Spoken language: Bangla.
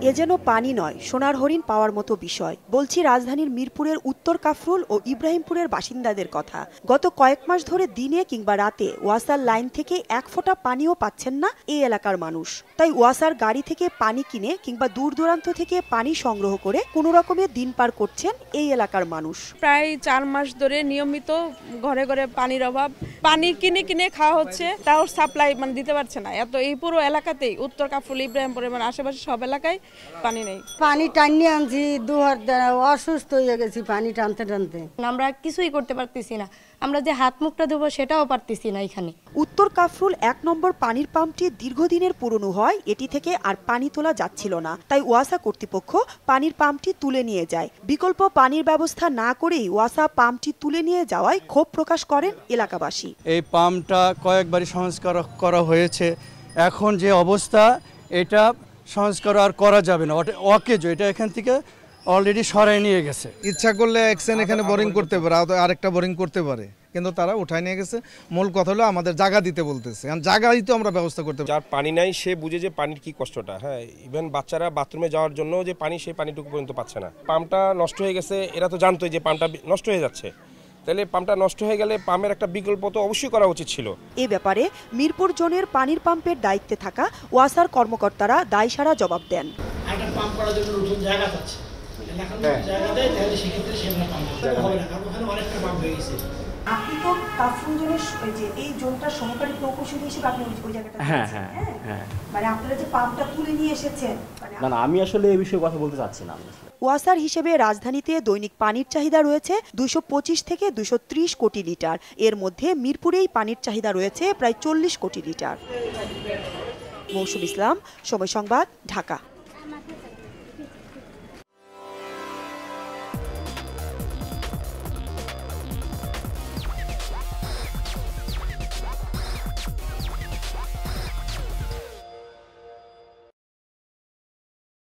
এ যেন পানি নয়, সোনার হরিণ পাওয়ার মতো বিষয়। বলছি রাজধানীর মিরপুরের উত্তর কাফরুল ও ইব্রাহিমপুরের বাসিন্দাদের কথা। গত কয়েক মাস ধরে দিনে কিংবা রাতে ওয়াসার লাইন থেকে এক ফোঁটা পানিও পাচ্ছেন না এই এলাকার মানুষ। তাই ওয়াসার গাড়ি থেকে পানি কিনে কিংবা দূর দূরান্ত থেকে পানি সংগ্রহ করে কোনো রকমে দিন পার করছেন এই এলাকার মানুষ। প্রায় 4 মাস ধরে নিয়মিত ঘরে ঘরে পানির অভাব, পানি কিনে কিনে খাওয়া হচ্ছে, তাও সাপ্লাই দিতে পারছে না। এত এই পুরো এলাকাতেই উত্তর কাফরুল ইব্রাহিমপুর আশেপাশে সব এলাকায় পানি নেই। পানি টানিয়ে আনছি, দুহার দ্বারা অসুস্থ হয়ে গেছি পানি টানতে টানতে। আমরা কিছুই করতে পারতেছি না, আমরা যে হাত মুখটা দেবো সেটাও পারতেছি না। এখানে উত্তর কাফরুল 1 নম্বর পানির পাম্পটি দীর্ঘদিনের পুরনো হয় এটি থেকে আর পানি তোলা যাচ্ছিল না, তাই ওয়াসা কর্তৃপক্ষ পানির পাম্পটি তুলে নিয়ে যায়। বিকল্প পানির ব্যবস্থা না করেই ওয়াসা পাম্পটি তুলে নিয়ে যাওয়ায় ক্ষোভ প্রকাশ করেন এলাকাবাসী। এই পাম্পটা কয়েকবারই সংস্কার করা হয়েছে, এখন যে অবস্থা এটা সংস্কার আর করা যাবে না, অকেজ এটা এখান থেকে অলরেডি সরাই নিয়ে গেছে। ইচ্ছা করলে একসেন এখানে বোরিং করতে পারে, আরেকটা বোরিং করতে পারে, কিন্তু তারা উঠায় নিয়ে গেছে। মূল কথা হলো আমাদের জায়গা দিতে বলতেছে, জায়গা দিতে আমরা ব্যবস্থা করতে পারি। যার পানি নাই সে বুঝে যে পানির কি কষ্টটা। হ্যাঁ, ইভেন বাচ্চারা বাথরুমে যাওয়ার জন্য যে পানি, সেই পানিটুকু পর্যন্ত পাচ্ছে না। পাম্পটা নষ্ট হয়ে গেছে, এরা তো জানতোই যে পাম্পটা নষ্ট হয়ে যাচ্ছে, তাহলে পাম্পটা নষ্ট হয়ে গেলে পাম্পের একটা বিকল্প তো অবশ্যই করা উচিত ছিল। এ ব্যাপারে মিরপুর জোনের পানির পাম্পের দায়িত্বে থাকা ওয়াসার কর্মকর্তারা দায়সারা জবাব দেন। একটা পাম্প করার জন্য নতুন জায়গা আছে, এখন জায়গা দেয় তাহলে সেক্ষেত্রে সেখানে পাম্প হবে না, কারণ ওখানে অনেকটা পাম্প হয়ে গেছে। আপনি তো কাফরুল জোনের যে এই জোনটা সহকারী প্রকৌশলী হিসেবে আপনি ওই জায়গাটা, হ্যাঁ, মানে আপনারা যে পাম্পটা তুলে নিয়ে এসেছেন, না আমি আসলে এই বিষয়ে কথা বলতে চাচ্ছি না। ওয়াসার হিসেবে রাজধানীতে দৈনিক পানির চাহিদা রয়েছে 225 থেকে 230 কোটি লিটার। এর মধ্যে মিরপুরেই পানির চাহিদা রয়েছে প্রায় 40 কোটি লিটার। মৌসুম ইসলাম, সময় সংবাদ, ঢাকা।